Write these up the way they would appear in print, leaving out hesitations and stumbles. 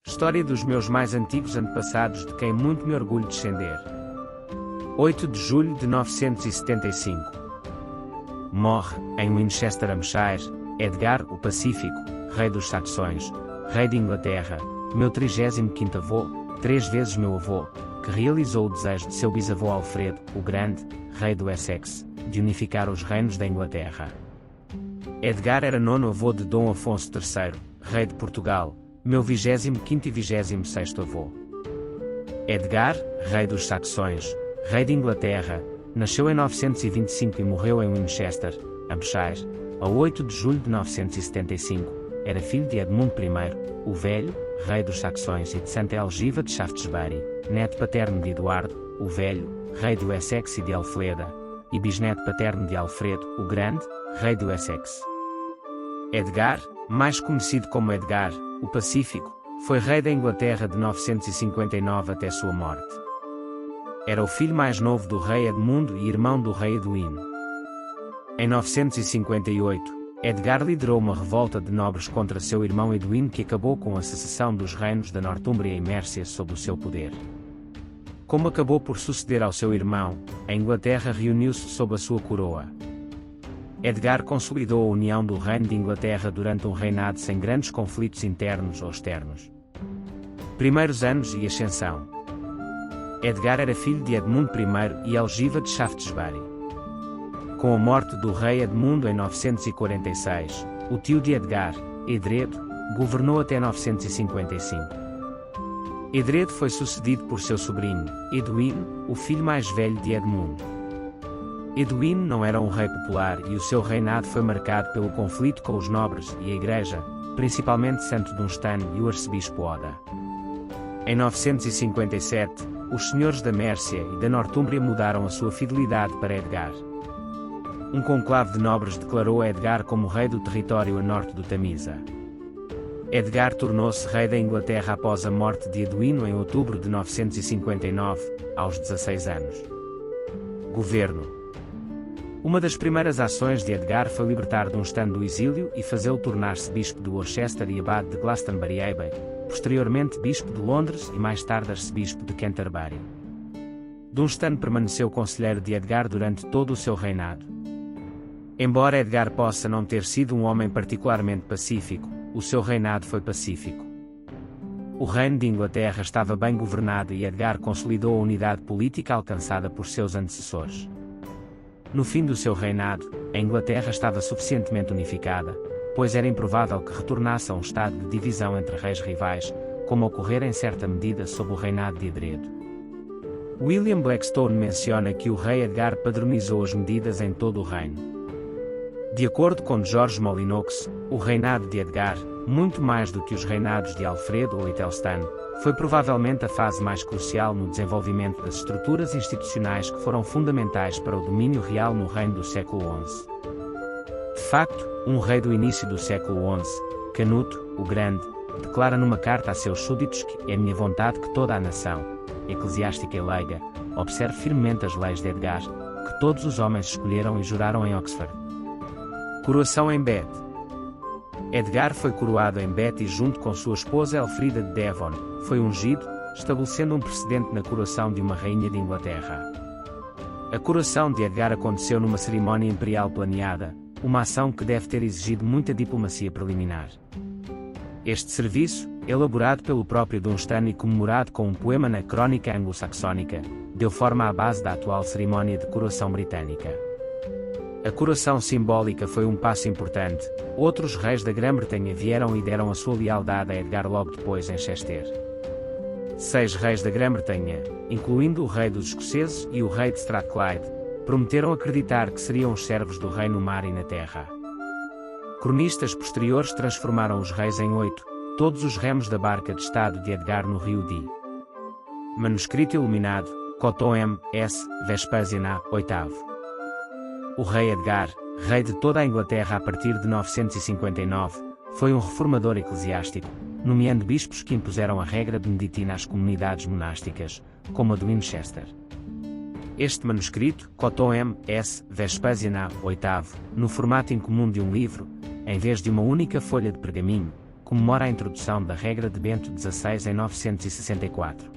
História dos meus mais antigos antepassados de quem muito me orgulho descender. 8 de julho de 975. Morre, em Winchester, Hampshire, Edgar o Pacífico, rei dos saxões, rei de Inglaterra, meu 35º avô, 3 vezes meu avô, que realizou o desejo de seu bisavô Alfredo, o Grande, rei do Essex, de unificar os reinos da Inglaterra. Edgar era nono avô de Dom Afonso III, rei de Portugal, meu 25º e 26º avô. Edgar, rei dos saxões, rei de Inglaterra, nasceu em 925 e morreu em Winchester, Hampshire, a 8 de julho de 975. Era filho de Edmund I, o Velho, rei dos saxões, e de Santa Elgiva de Shaftesbury, neto paterno de Eduardo, o Velho, rei do Essex e de Alfleda, e bisneto paterno de Alfredo, o Grande, rei do Essex. Edgar, mais conhecido como Edgar, o Pacífico, foi rei da Inglaterra de 959 até sua morte. Era o filho mais novo do rei Edmundo e irmão do rei Edwin. Em 958, Edgar liderou uma revolta de nobres contra seu irmão Edwin que acabou com a secessão dos reinos da Nortúmbria e Mércia sob o seu poder. Como acabou por suceder ao seu irmão, a Inglaterra reuniu-se sob a sua coroa. Edgar consolidou a união do reino de Inglaterra durante um reinado sem grandes conflitos internos ou externos. Primeiros anos e ascensão. Edgar era filho de Edmund I e Elgiva de Shaftesbury. Com a morte do rei Edmundo em 946, o tio de Edgar, Edredo, governou até 955. Edredo foi sucedido por seu sobrinho, Edwin, o filho mais velho de Edmundo. Edwin não era um rei popular e o seu reinado foi marcado pelo conflito com os nobres e a igreja, principalmente Santo Dunstan e o arcebispo Oda. Em 957, os senhores da Mércia e da Nortúmbria mudaram a sua fidelidade para Edgar. Um conclave de nobres declarou Edgar como rei do território a norte do Tamisa. Edgar tornou-se rei da Inglaterra após a morte de Edwin em outubro de 959, aos 16 anos. Governo. Uma das primeiras ações de Edgar foi libertar Dunstan do exílio e fazê-lo tornar-se bispo de Worcester e abade de Glastonbury Abbey, posteriormente bispo de Londres e mais tarde arcebispo de Canterbury. Dunstan permaneceu conselheiro de Edgar durante todo o seu reinado. Embora Edgar possa não ter sido um homem particularmente pacífico, o seu reinado foi pacífico. O reino de Inglaterra estava bem governado e Edgar consolidou a unidade política alcançada por seus antecessores. No fim do seu reinado, a Inglaterra estava suficientemente unificada, pois era improvável que retornasse a um estado de divisão entre reis rivais, como ocorrera em certa medida sob o reinado de Edredo. William Blackstone menciona que o rei Edgar padronizou as medidas em todo o reino. De acordo com George Molyneux, o reinado de Edgar, muito mais do que os reinados de Alfredo ou Ethelstan, foi provavelmente a fase mais crucial no desenvolvimento das estruturas institucionais que foram fundamentais para o domínio real no reino do século XI. De facto, um rei do início do século XI, Canuto, o Grande, declara numa carta a seus súditos que é minha vontade que toda a nação, eclesiástica e leiga, observe firmemente as leis de Edgar, que todos os homens escolheram e juraram em Oxford. Coroação em Bath. Edgar foi coroado em Bath e junto com sua esposa Elfrida de Devon, foi ungido, estabelecendo um precedente na coroação de uma rainha de Inglaterra. A coroação de Edgar aconteceu numa cerimónia imperial planeada, uma ação que deve ter exigido muita diplomacia preliminar. Este serviço, elaborado pelo próprio Dunstan e comemorado com um poema na Crónica Anglo-Saxónica, deu forma à base da atual cerimónia de coroação britânica. A coroação simbólica foi um passo importante. Outros reis da Grã-Bretanha vieram e deram a sua lealdade a Edgar logo depois em Chester. 6 reis da Grã-Bretanha, incluindo o rei dos escoceses e o rei de Strathclyde, prometeram acreditar que seriam os servos do rei no mar e na terra. Cronistas posteriores transformaram os reis em 8, todos os remos da barca de estado de Edgar no rio Dee. Manuscrito iluminado, Cotton M.S. Vespasian A. VIII. O rei Edgar, rei de toda a Inglaterra a partir de 959, foi um reformador eclesiástico, nomeando bispos que impuseram a regra beneditina às comunidades monásticas, como a de Winchester. Este manuscrito, Cotton M.S. Vespasian A. VIII, no formato incomum de um livro, em vez de uma única folha de pergaminho, comemora a introdução da regra de Bento XVI em 964.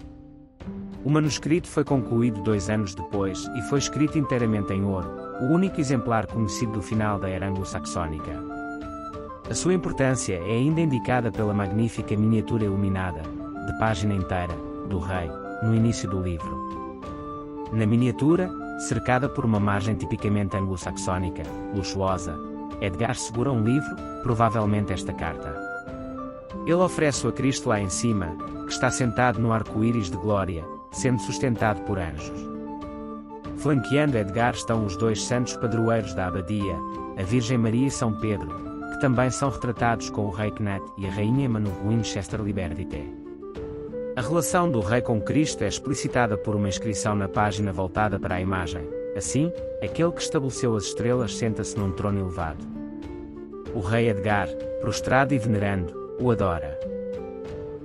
O manuscrito foi concluído 2 anos depois e foi escrito inteiramente em ouro, o único exemplar conhecido do final da era anglo-saxónica. A sua importância é ainda indicada pela magnífica miniatura iluminada, de página inteira, do rei, no início do livro. Na miniatura, cercada por uma margem tipicamente anglo-saxónica, luxuosa, Edgar segura um livro, provavelmente esta carta. Ele oferece-o a Cristo lá em cima, que está sentado no arco-íris de glória, sendo sustentado por anjos. Flanqueando Edgar estão os 2 santos padroeiros da abadia, a Virgem Maria e São Pedro, que também são retratados com o rei Knut e a rainha Manu Winchester Liberté. A relação do rei com Cristo é explicitada por uma inscrição na página voltada para a imagem. Assim, aquele que estabeleceu as estrelas senta-se num trono elevado. O rei Edgar, prostrado e venerando, o adora.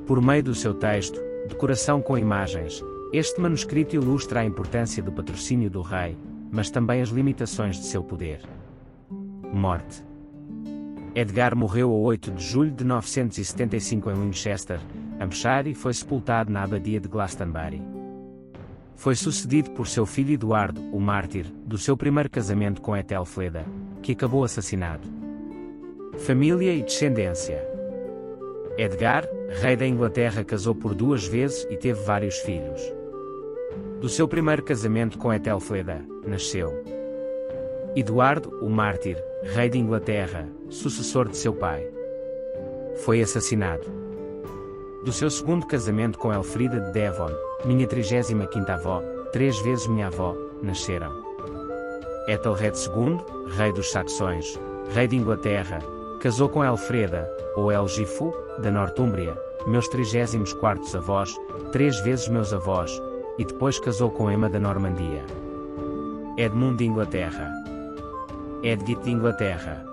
Por meio do seu texto, decoração com imagens, este manuscrito ilustra a importância do patrocínio do rei, mas também as limitações de seu poder. Morte. Edgar morreu a 8 de julho de 975 em Winchester, Hampshire e foi sepultado na abadia de Glastonbury. Foi sucedido por seu filho Eduardo, o mártir, do seu primeiro casamento com Ethelfleda, que acabou assassinado. Família e descendência. Edgar, rei da Inglaterra, casou por 2 vezes e teve vários filhos. Do seu primeiro casamento com Ethelfleda, nasceu Eduardo, o mártir, rei de Inglaterra, sucessor de seu pai. Foi assassinado. Do seu segundo casamento com Elfrida de Devon, minha 35ª avó, 3 vezes minha avó, nasceram Ethelred II, rei dos saxões, rei de Inglaterra, casou com Elfreda, ou Elgifu, da Nortúmbria, meus 34º avós, 3 vezes meus avós, e depois casou com Emma da Normandia. Edmund de Inglaterra. Edgit de Inglaterra.